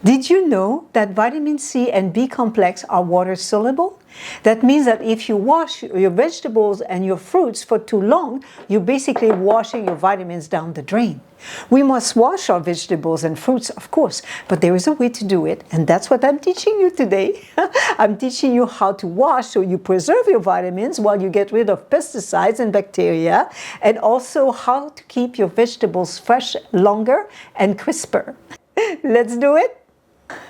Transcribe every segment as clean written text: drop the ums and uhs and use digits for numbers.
Did you know that vitamin C and B complex are water soluble? That means that if you wash your vegetables and your fruits for too long, you're basically washing your vitamins down the drain. We must wash our vegetables and fruits, of course, but there is a way to do it, and that's what I'm teaching you today. I'm teaching you how to wash so you preserve your vitamins while you get rid of pesticides and bacteria, and also how to keep your vegetables fresh longer and crisper. Let's do it.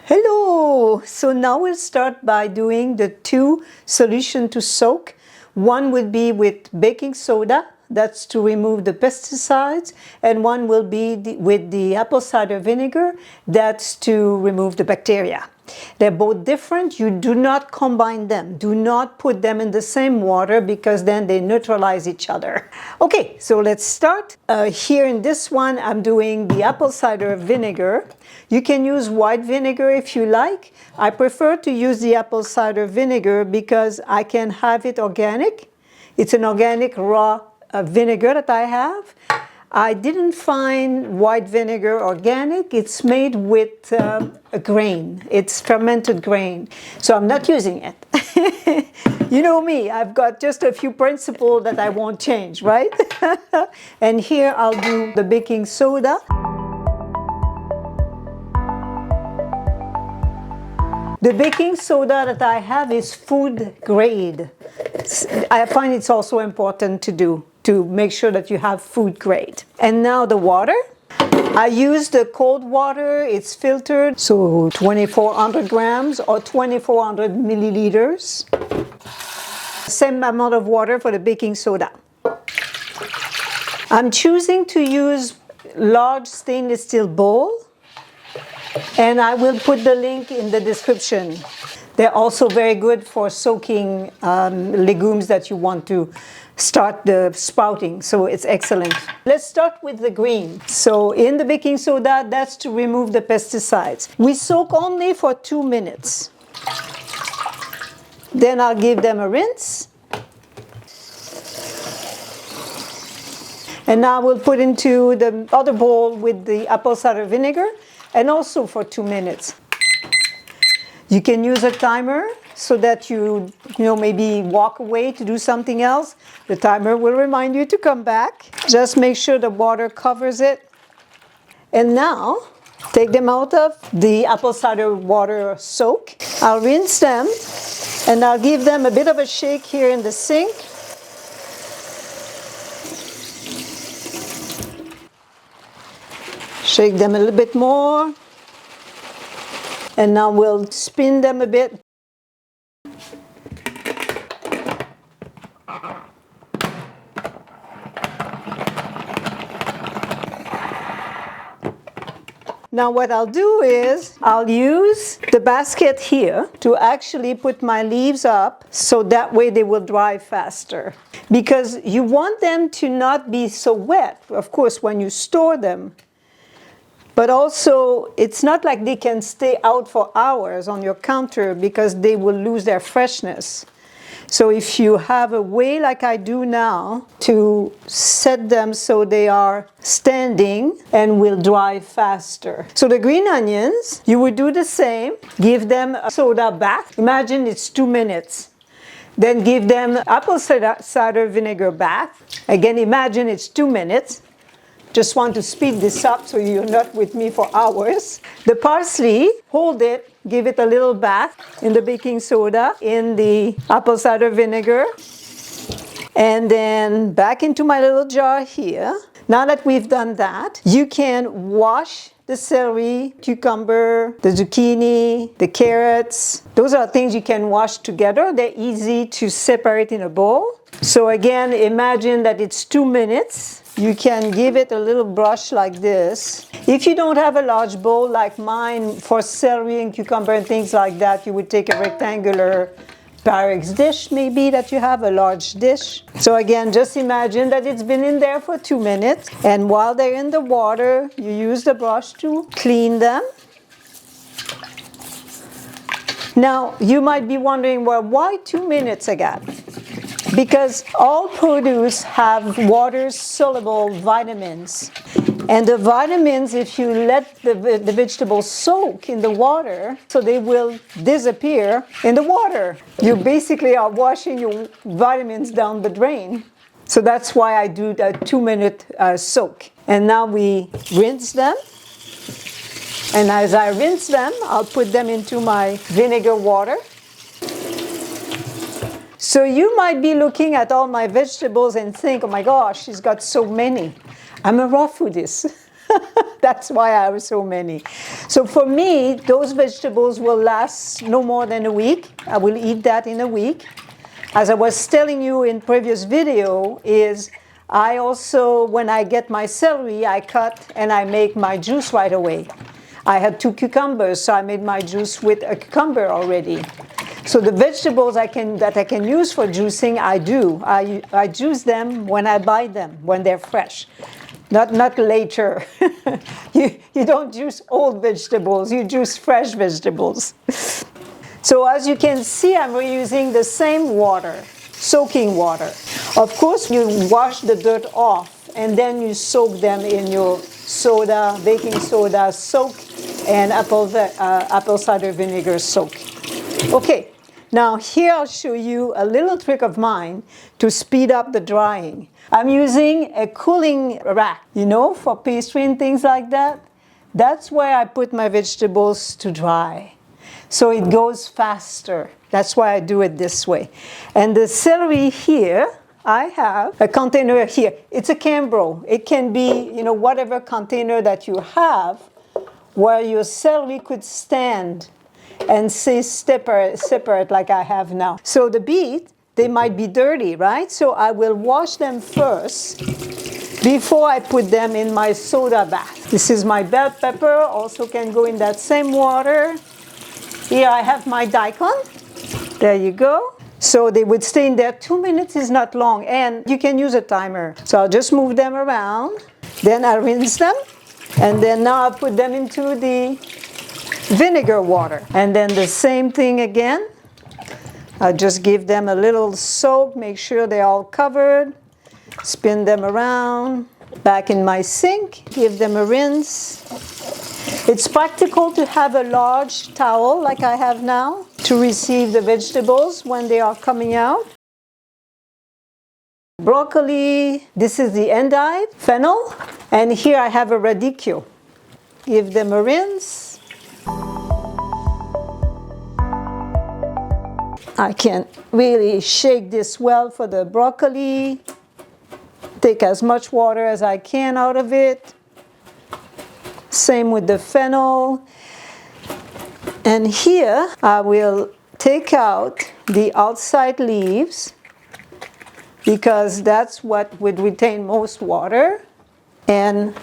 Hello! So now we'll start by doing the two solutions to soak. One would be with baking soda, that's to remove the pesticides, and one will be with the apple cider vinegar, that's to remove the bacteria. They're both different. You do not combine them. Do not put them in the same water because then they neutralize each other. Okay, so let's start. Here in this one, I'm doing the apple cider vinegar. You can use white vinegar if you like. I prefer to use the apple cider vinegar because I can have it organic. It's an organic raw vinegar that I have. I didn't find white vinegar organic. It's made with a grain. It's fermented grain. So I'm not using it. You know me, I've got just a few principles that I won't change, right? And here I'll do the baking soda. The baking soda that I have is food grade. I find it's also important to do, to make sure that you have food grade. And now the water. I use the cold water, it's filtered, so 2,400 grams or 2,400 milliliters. Same amount of water for the baking soda. I'm choosing to use large stainless steel bowl, and I will put the link in the description. They're also very good for soaking legumes that you want to start the sprouting, so it's excellent. Let's start with the green. So in the baking soda, that's to remove the pesticides. We soak only for 2 minutes. Then I'll give them a rinse. And now we'll put into the other bowl with the apple cider vinegar, and also for 2 minutes. You can use a timer so that you maybe walk away to do something else. The timer will remind you to come back. Just make sure the water covers it. And now, take them out of the apple cider water soak. I'll rinse them, and I'll give them a bit of a shake here in the sink. Shake them a little bit more. And now we'll spin them a bit. Now what I'll do is, I'll use the basket here to actually put my leaves up so that way they will dry faster. Because you want them to not be so wet, of course, when you store them. But also, it's not like they can stay out for hours on your counter because they will lose their freshness. So if you have a way like I do now to set them so they are standing and will dry faster. So the green onions, you would do the same. Give them a soda bath. Imagine it's 2 minutes. Then give them apple cider vinegar bath. Again, imagine it's 2 minutes. Just want to speed this up so you're not with me for hours. The parsley, hold it, give it a little bath in the baking soda, in the apple cider vinegar. And then back into my little jar here. Now that we've done that, you can wash the celery, cucumber, the zucchini, the carrots. Those are things you can wash together. They're easy to separate in a bowl. So again, imagine that it's 2 minutes. You can give it a little brush like this. If you don't have a large bowl like mine for celery and cucumber and things like that, you would take a rectangular Pyrex dish maybe that you have, a large dish. So again, just imagine that it's been in there for 2 minutes. And while they're in the water, you use the brush to clean them. Now, you might be wondering, well, why 2 minutes again? Because all produce have water-soluble vitamins. And the vitamins, if you let the vegetables soak in the water, so they will disappear in the water. You basically are washing your vitamins down the drain. So that's why I do the 2-minute soak. And now we rinse them. And as I rinse them, I'll put them into my vinegar water. So you might be looking at all my vegetables and think, oh my gosh, she's got so many. I'm a raw foodist. That's why I have so many. So for me, those vegetables will last no more than a week. I will eat that in a week. As I was telling you in previous video, is I also, when I get my celery, I cut and I make my juice right away. I had 2 cucumbers, so I made my juice with a cucumber already. So the vegetables that I can use for juicing, I do. I juice them when I buy them, when they're fresh. Not later. You don't juice old vegetables, you juice fresh vegetables. So as you can see, I'm reusing the same water, soaking water. Of course, you wash the dirt off and then you soak them in your soda, baking soda soak, and apple cider vinegar soak. Okay, now here I'll show you a little trick of mine to speed up the drying. I'm using a cooling rack, you know, for pastry and things like that. That's where I put my vegetables to dry. So it goes faster. That's why I do it this way. And the celery here, I have a container here. It's a Cambro. It can be, you know, whatever container that you have where your celery could stand and stay separate like I have now. So the beet, they might be dirty, right? So I will wash them first before I put them in my soda bath. This is my bell pepper, also can go in that same water. Here I have my daikon. There you go. So they would stay in there. 2 minutes is not long, and you can use a timer. So I'll just move them around. Then I rinse them, and then now I put them into the vinegar water. And then the same thing again. I just give them a little soak, make sure they're all covered. Spin them around. Back in my sink, give them a rinse. It's practical to have a large towel like I have now to receive the vegetables when they are coming out. Broccoli, this is the endive, fennel, and here I have a radicchio. Give them a rinse. I can really shake this well for the broccoli. Take as much water as I can out of it. Same with the fennel. And here I will take out the outside leaves because that's what would retain most water. And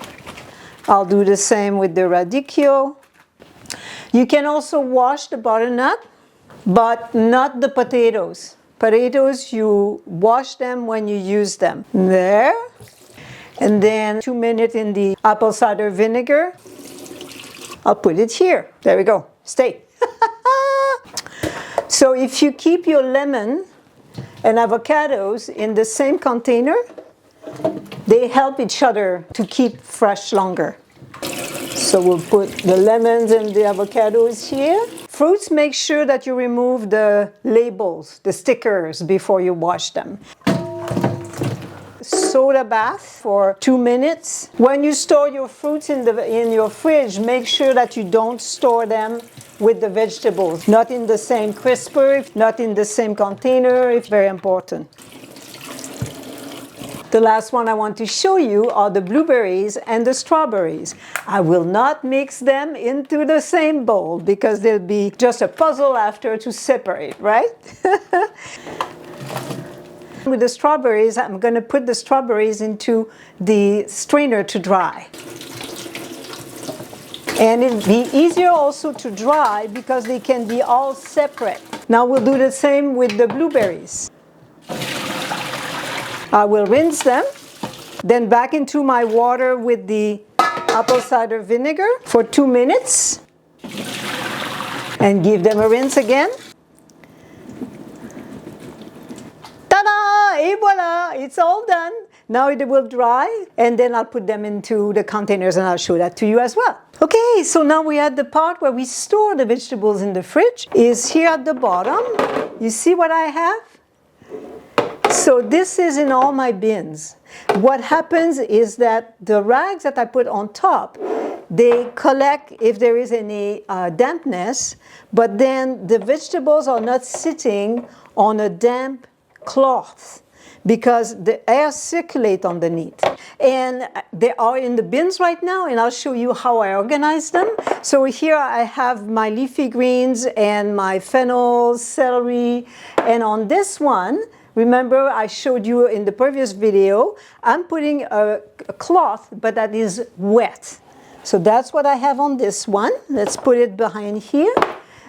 I'll do the same with the radicchio. You can also wash the butternut, but not the potatoes. Potatoes, you wash them when you use them. There. And then 2 minutes in the apple cider vinegar. I'll put it here. There we go. Stay. So if you keep your lemon and avocados in the same container, they help each other to keep fresh longer. So we'll put the lemons and the avocados here. Fruits, make sure that you remove the labels, the stickers, before you wash them. Soda bath for 2 minutes. When you store your fruits in your fridge, make sure that you don't store them with the vegetables. Not in the same crisper, not in the same container. It's very important. The last one I want to show you are the blueberries and the strawberries. I will not mix them into the same bowl because they'll be just a puzzle after to separate, right? With the strawberries, I'm going to put the strawberries into the strainer to dry. And it'll be easier also to dry because they can be all separate. Now we'll do the same with the blueberries. I will rinse them, then back into my water with the apple cider vinegar for 2 minutes and give them a rinse again. Ta-da! Et voilà! It's all done. Now it will dry, and then I'll put them into the containers and I'll show that to you as well. Okay, so now we're at the part where we store the vegetables in the fridge. Is here at the bottom. You see what I have? So this is in all my bins. What happens is that the rags that I put on top, they collect if there is any dampness, but then the vegetables are not sitting on a damp cloth because the air circulates underneath. And they are in the bins right now, and I'll show you how I organize them. So here I have my leafy greens and my fennel, celery, and on this one, remember I showed you in the previous video, I'm putting a cloth, but that is wet. So that's what I have on this one. Let's put it behind here.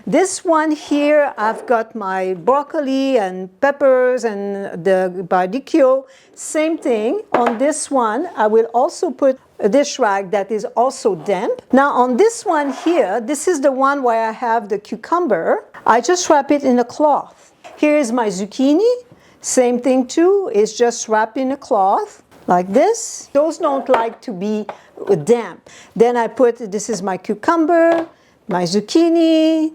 This one here, I've got my broccoli and peppers and the barbecue. Same thing. On this one, I will also put a dish rag that is also damp. Now on this one here, this is the one where I have the cucumber. I just wrap it in a cloth. Here is my zucchini. Same thing too, it's just wrapped in a cloth like this. Those don't like to be damp. Then I put, this is my cucumber, my zucchini.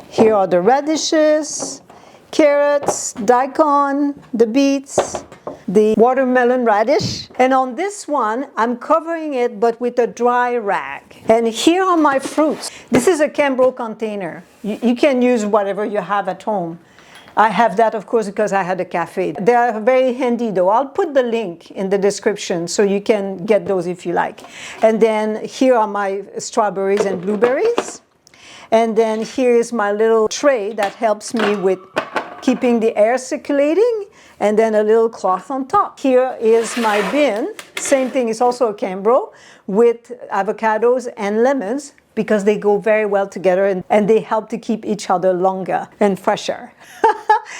Here are the radishes, carrots, daikon, the beets, the watermelon radish. And on this one, I'm covering it but with a dry rag. And here are my fruits. This is a 𝗀𝗄𝗏 container. You can use whatever you have at home. I have that, of course, because I had a cafe. They are very handy, though. I'll put the link in the description so you can get those if you like. And then here are my strawberries and blueberries. And then here is my little tray that helps me with keeping the air circulating, and then a little cloth on top. Here is my bin. Same thing, it's also a 𝗀𝗄𝗏 with avocados and lemons, because they go very well together and they help to keep each other longer and fresher.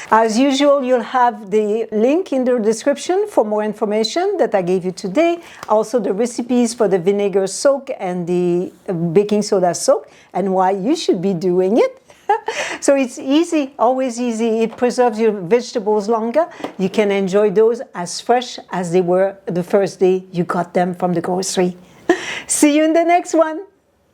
As usual, you'll have the link in the description for more information that I gave you today. Also the recipes for the vinegar soak and the baking soda soak and why you should be doing it. So it's easy, always easy. It preserves your vegetables longer. You can enjoy those as fresh as they were the first day you got them from the grocery. See you in the next one.